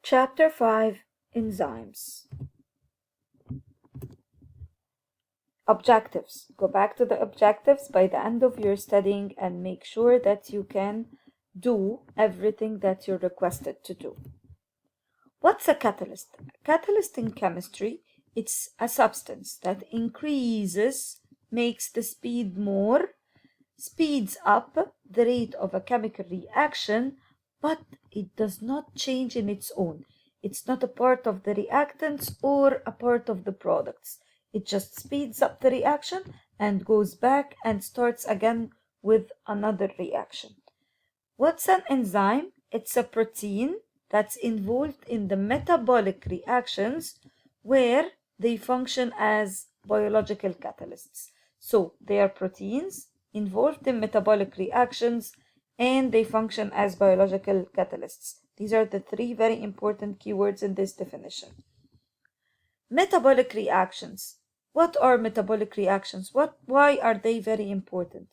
Chapter 5 Enzymes. Objectives. Go back to the objectives by the end of your studying and make sure that you can do everything that you're requested to do. What's a catalyst? A catalyst in chemistry, it's a substance that makes the speed more, speeds up the rate of a chemical reaction, but it does not change in its own. It's not a part of the reactants or a part of the products. It just speeds up the reaction and goes back and starts again with another reaction. What's an enzyme? It's a protein that's involved in the metabolic reactions where they function as biological catalysts. So they are proteins involved in metabolic reactions and they function as biological catalysts. These are the three very important keywords in this definition. Metabolic reactions. What are metabolic reactions? Why are they very important?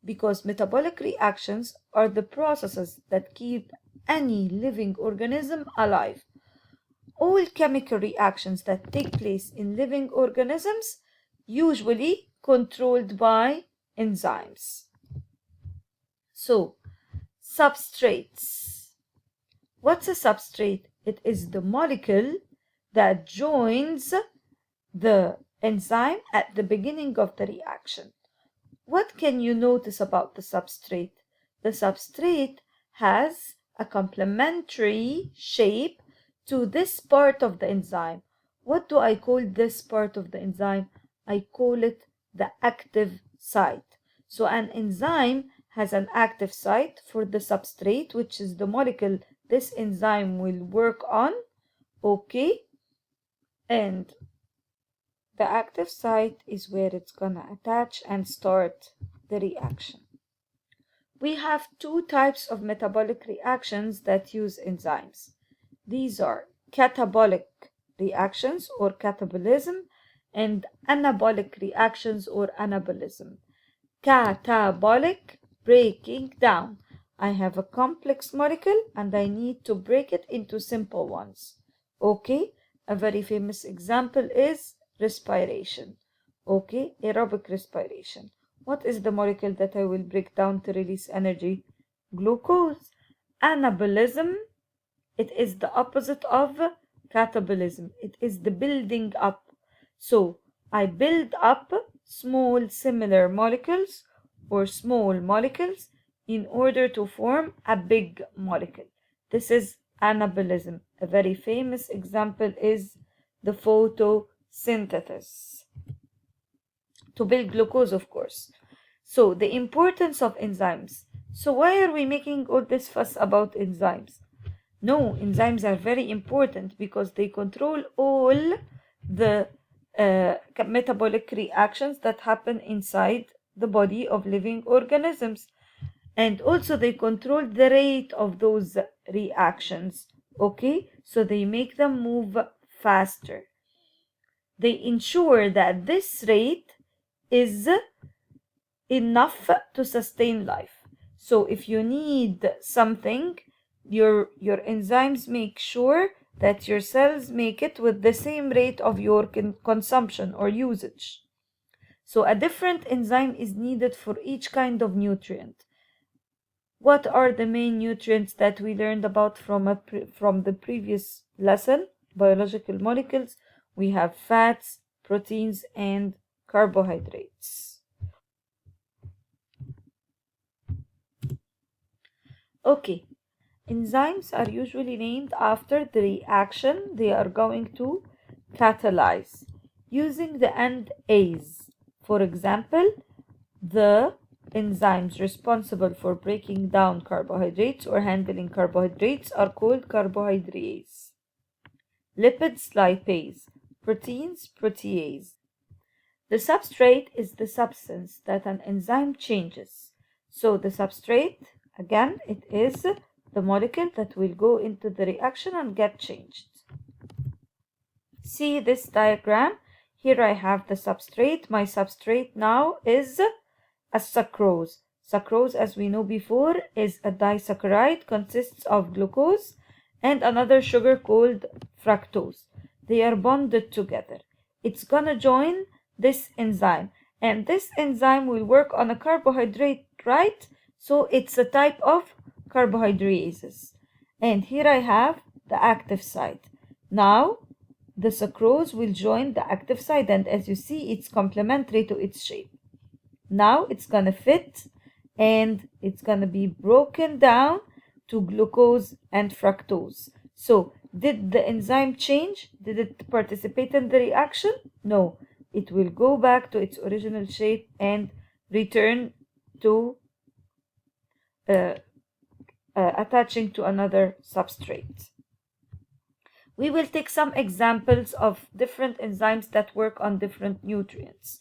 Because metabolic reactions are the processes that keep any living organism alive. All chemical reactions that take place in living organisms usually controlled by enzymes. So, substrates. What's a substrate? It is the molecule that joins the enzyme at the beginning of the reaction. What can you notice about the substrate? The substrate has a complementary shape to this part of the enzyme. What do I call this part of the enzyme? I call it the active site. So an enzyme has an active site for the substrate, which is the molecule this enzyme will work on. Okay? And the active site is where it's gonna attach and start the reaction. We have two types of metabolic reactions that use enzymes. These are catabolic reactions or catabolism and anabolic reactions or anabolism. Catabolic, breaking down. I have a complex molecule and I need to break it into simple ones. Okay, a very famous example is respiration. Okay, aerobic respiration. What is the molecule that I will break down to release energy? Glucose. Anabolism, it is the opposite of catabolism. It is the building up. So I build up small similar molecules or small molecules in order to form a big molecule. This is anabolism. A very famous example is the photosynthesis. To build glucose, of course. So the importance of enzymes. So why are we making all this fuss about enzymes? No, enzymes are very important because they control all the metabolic reactions that happen inside the body of living organisms. And also they control the rate of those reactions. Okay, so they make them move faster. They ensure that this rate is enough to sustain life. So if you need something, your enzymes make sure that your cells make it with the same rate of your consumption or usage. So a different enzyme is needed for each kind of nutrient. What are the main nutrients that we learned about from the previous lesson? Biological molecules. We have fats, proteins, and carbohydrates. Okay, enzymes are usually named after the reaction they are going to catalyze using the end A's. For example, the enzymes responsible for breaking down carbohydrates or handling carbohydrates are called carbohydrates. Lipids, lipase. Proteins, protease. The substrate is the substance that an enzyme changes. So the substrate, again, it is the molecule that will go into the reaction and get changed. See this diagram? Here I have the substrate. My substrate now is a sucrose. Sucrose, as we know before, is a disaccharide, consists of glucose and another sugar called fructose. They are bonded together. It's gonna join this enzyme, and this enzyme will work on a carbohydrate, right? So it's a type of carbohydrases. And here I have the active site. Now the sucrose will join the active site, and as you see, it's complementary to its shape. Now it's gonna fit, and it's gonna be broken down to glucose and fructose. So did the enzyme change? Did it participate in the reaction? No. It will go back to its original shape and return to attaching to another substrate. We will take some examples of different enzymes that work on different nutrients.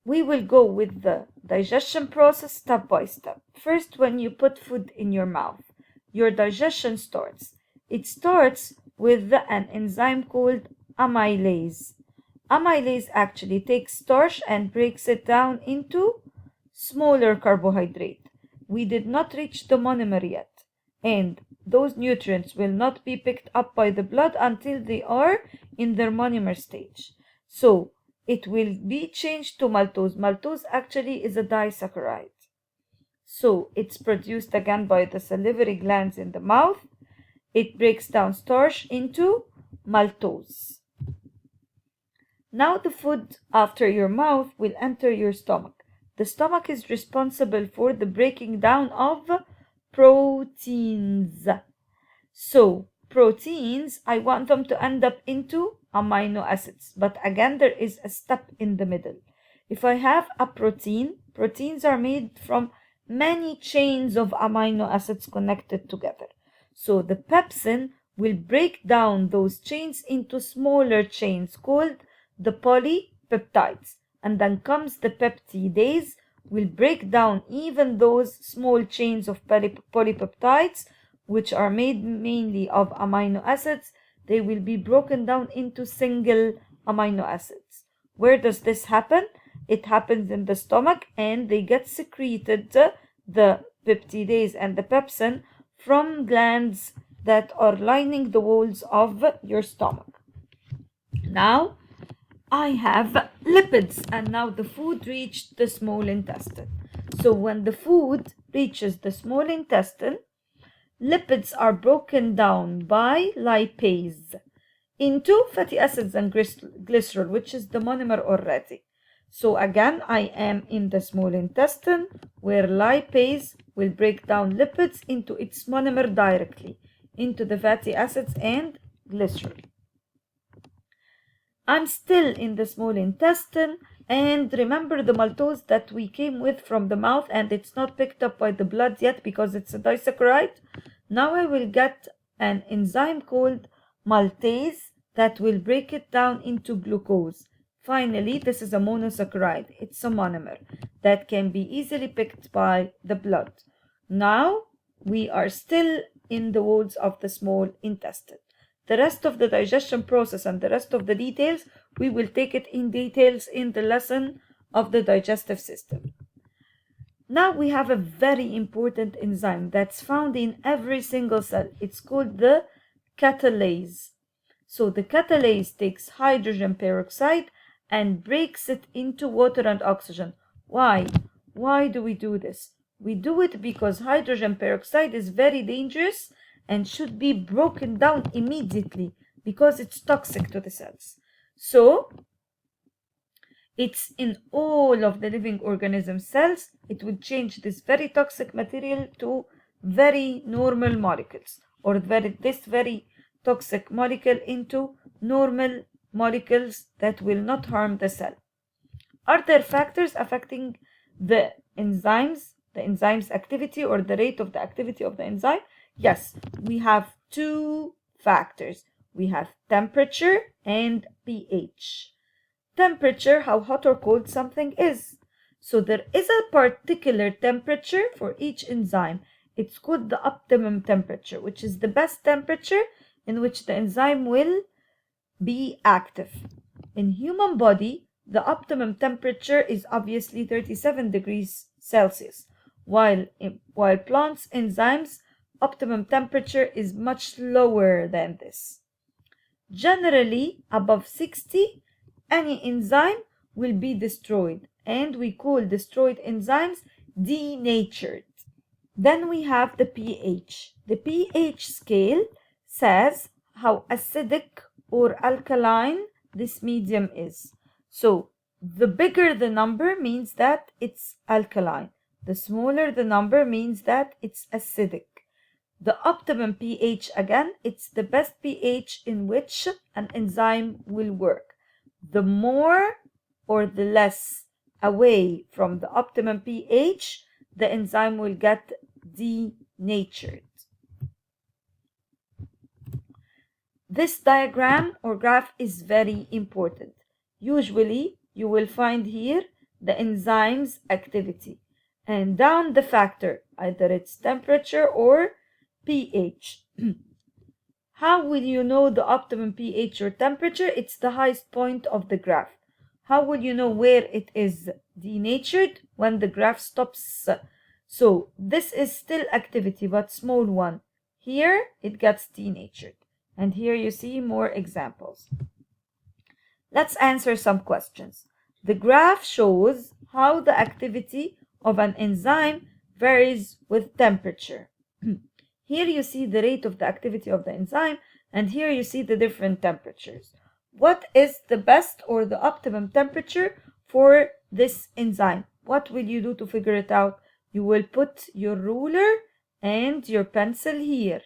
We will go with the digestion process step by step. First, when you put food in your mouth, your digestion starts. It starts with an enzyme called amylase. Amylase actually takes starch and breaks it down into smaller carbohydrate. We did not reach the monomer yet, and those nutrients will not be picked up by the blood until they are in their monomer stage. So it will be changed to maltose. Maltose actually is a disaccharide. So it's produced again by the salivary glands in the mouth. It breaks down starch into maltose. Now the food after your mouth will enter your stomach. The stomach is responsible for the breaking down of proteins. So proteins, I want them to end up into amino acids. But again, there is a step in the middle. If I have a protein, proteins are made from many chains of amino acids connected together. So the pepsin will break down those chains into smaller chains called the polypeptides. And then comes the peptidase, will break down even those small chains of polypeptides, which are made mainly of amino acids. They will be broken down into single amino acids. Where does this happen? It happens in the stomach, and they get secreted, the peptidase and the pepsin, from glands that are lining the walls of your stomach. Now I have lipids, and now the food reached the small intestine. So when the food reaches the small intestine, lipids are broken down by lipase into fatty acids and glycerol, which is the monomer already. So again, I am in the small intestine, where lipase will break down lipids into its monomer directly, into the fatty acids and glycerol. I'm still in the small intestine, and remember the maltose that we came with from the mouth, and it's not picked up by the blood yet because it's a disaccharide. Now I will get an enzyme called maltase that will break it down into glucose. Finally, this is a monosaccharide. It's a monomer that can be easily picked by the blood. Now we are still in the walls of the small intestine. The rest of the digestion process and the rest of the details, we will take it in details in the lesson of the digestive system. Now we have a very important enzyme that's found in every single cell. It's called the catalase. So the catalase takes hydrogen peroxide and breaks it into water and oxygen. Why? Why do we do this? We do it because hydrogen peroxide is very dangerous and should be broken down immediately because it's toxic to the cells. So it's in all of the living organism cells. It will change this very toxic material to very normal molecules, or this very toxic molecule into normal molecules that will not harm the cell. Are there factors affecting the enzyme's activity, or the rate of the activity of the enzyme? Yes, we have two factors. We have temperature and pH. Temperature, how hot or cold something is. So there is a particular temperature for each enzyme. It's called the optimum temperature, which is the best temperature in which the enzyme will be active. In human body, the optimum temperature is obviously 37 degrees Celsius, while plants' enzymes optimum temperature is much lower than this. Generally, above 60, any enzyme will be destroyed, and we call destroyed enzymes denatured. Then we have the pH. The pH scale says how acidic or alkaline this medium is. So the bigger the number means that it's alkaline. The smaller the number means that it's acidic. The optimum pH, again, it's the best pH in which an enzyme will work. The more or the less away from the optimum pH, the enzyme will get denatured. This diagram or graph is very important. Usually, you will find here the enzyme's activity and down the factor, either its temperature or pH. How will you know the optimum pH or temperature? It's the highest point of the graph. How will you know where it is denatured? When the graph stops. So this is still activity, but small one. Here it gets denatured. And here you see more examples. Let's answer some questions. The graph shows how the activity of an enzyme varies with temperature. Here you see the rate of the activity of the enzyme, and here you see the different temperatures. What is the best or the optimum temperature for this enzyme? What will you do to figure it out? You will put your ruler and your pencil here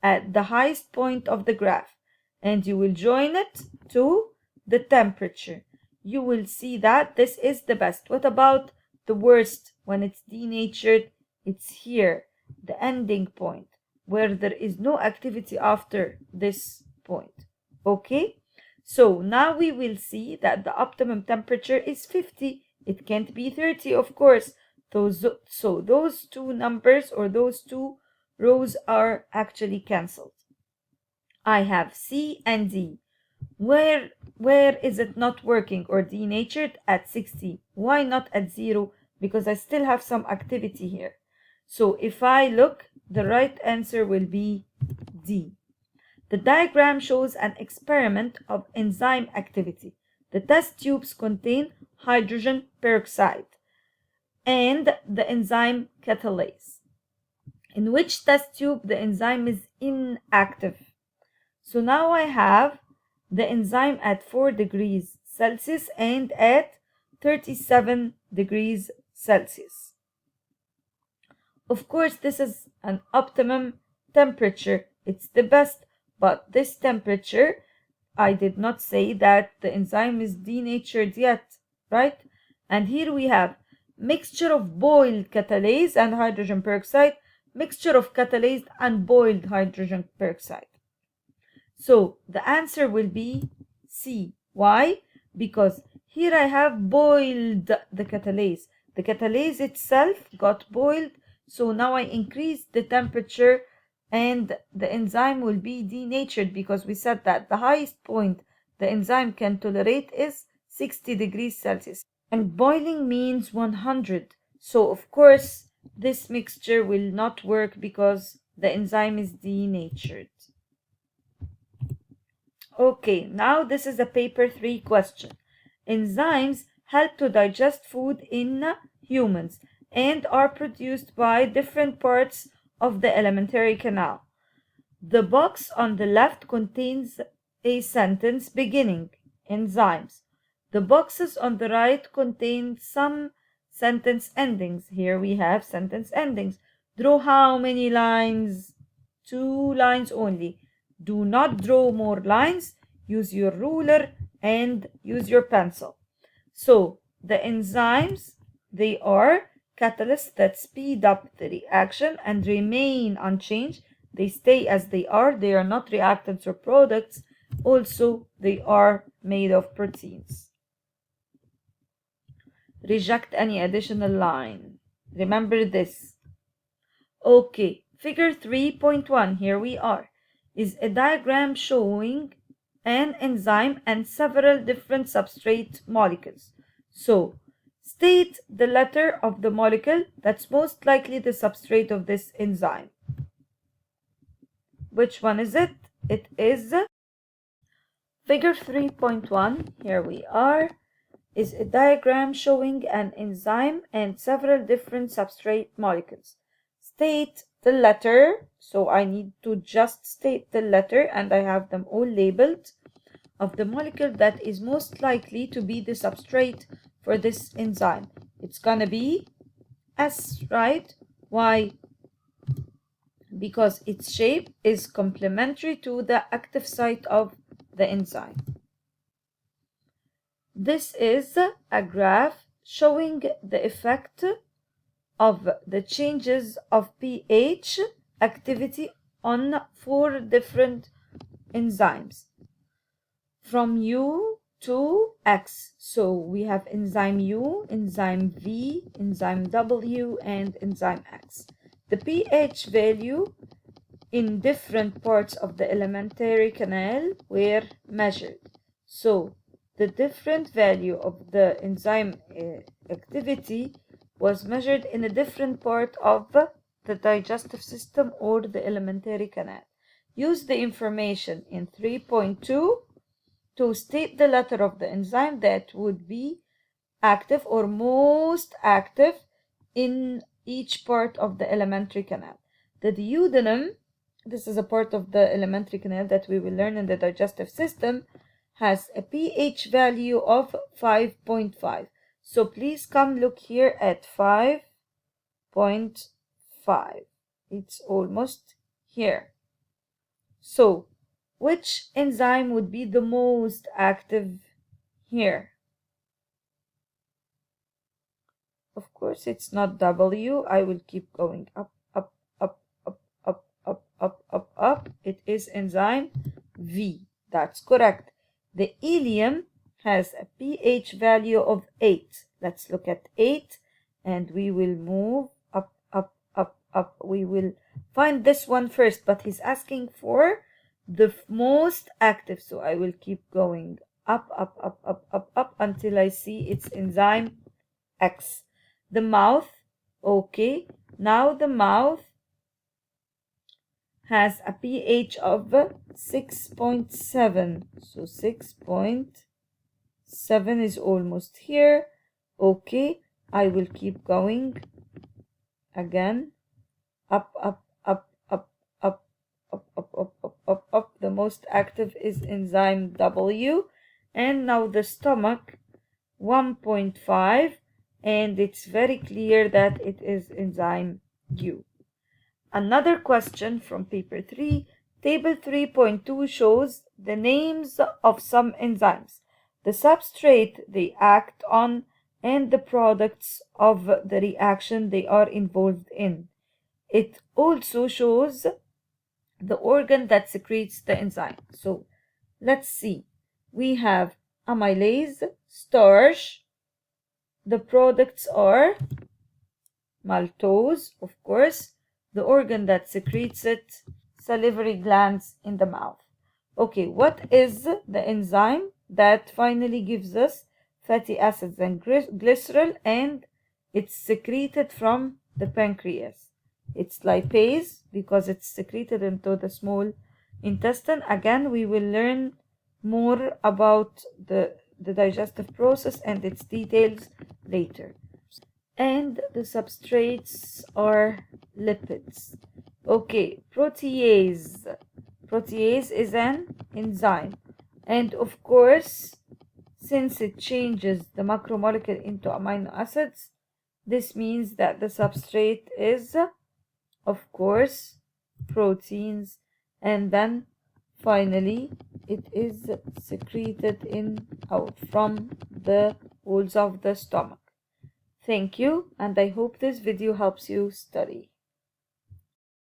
at the highest point of the graph, and you will join it to the temperature. You will see that this is the best. What about the worst? When it's denatured, it's here, the ending point, where there is no activity after this point. Okay? So now we will see that the optimum temperature is 50. It can't be 30, of course. So those two numbers or those two rows are actually cancelled. I have C and D. Where is it not working or denatured? At 60. Why not at 0? Because I still have some activity here. So if I look, the right answer will be D. The diagram shows an experiment of enzyme activity. The test tubes contain hydrogen peroxide and the enzyme catalase. In which test tube the enzyme is inactive? So now I have the enzyme at 4 degrees Celsius and at 37 degrees Celsius. Of course, this is an optimum temperature. It's the best, but this temperature, I did not say that the enzyme is denatured yet, right? And here we have mixture of boiled catalase and hydrogen peroxide, mixture of catalase and boiled hydrogen peroxide. So the answer will be C. Why? Because here I have boiled the catalase. The catalase itself got boiled, so now I increase the temperature and the enzyme will be denatured because we said that the highest point the enzyme can tolerate is 60 degrees Celsius. And boiling means 100. So of course this mixture will not work because the enzyme is denatured. Okay, now this is a paper 3 question. Enzymes help to digest food in humans and are produced by different parts of the alimentary canal. The box on the left contains a sentence beginning enzymes. The boxes on the right contain some sentence endings. Here we have sentence endings. Draw how many lines? 2 lines only. Do not draw more lines. Use your ruler and use your pencil. So the enzymes, they are catalysts that speed up the reaction and remain unchanged. They stay as they are. They are not reactants or products. Also, they are made of proteins. Reject any additional line. Remember this. Okay, figure 3.1, here we are, is a diagram showing an enzyme and several different substrate molecules. So, state the letter of the molecule that's most likely the substrate of this enzyme. Which one is it? It is figure 3.1. Here we are. Is a diagram showing an enzyme and several different substrate molecules. State the letter, so I need to just state the letter, and I have them all labeled, of the molecule that is most likely to be the substrate for this enzyme. It's gonna be S, right? Why? Because its shape is complementary to the active site of the enzyme. This is a graph showing the effect of the changes of pH activity on 4 different enzymes from U to X. So we have enzyme U, enzyme V, enzyme W, and enzyme X. The pH value in different parts of the alimentary canal were measured. So the different value of the enzyme activity was measured in a different part of the digestive system or the alimentary canal. Use the information in 3.2 to state the letter of the enzyme that would be active or most active in each part of the alimentary canal. The duodenum, this is a part of the alimentary canal that we will learn in the digestive system, has a pH value of 5.5. So please come look here at 5.5. It's almost here. So which enzyme would be the most active here? Of course, it's not W. I will keep going up, up, up, up, up, up, up, up, up. It is enzyme V. That's correct. The ileum has a pH value of 8. Let's look at 8, and we will move up, up, up, up. We will find this one first, but he's asking for the most active. So I will keep going up, up, up, up, up, up until I see its enzyme X. The mouth, okay. Now the mouth has a pH of 6.7. So 6.7 is almost here. Okay, I will keep going again. Up, up, up, up, up, up, up, up, up, up, up. The most active is enzyme W. And now the stomach, 1.5. And it's very clear that it is enzyme U. Another question from paper 3. Table 3.2 shows the names of some enzymes, the substrate they act on, and the products of the reaction they are involved in. It also shows the organ that secretes the enzyme. So let's see. We have amylase, starch. The products are maltose, of course. The organ that secretes it, salivary glands in the mouth. Okay, what is the enzyme that finally gives us fatty acids and glycerol, and it's secreted from the pancreas? It's lipase because it's secreted into the small intestine. Again, we will learn more about the digestive process and its details later. And the substrates are lipids. Okay, protease. Protease is an enzyme. And of course, since it changes the macromolecule into amino acids, this means that the substrate is, of course, proteins. And then finally, it is secreted in out from the walls of the stomach. Thank you, and I hope this video helps you study.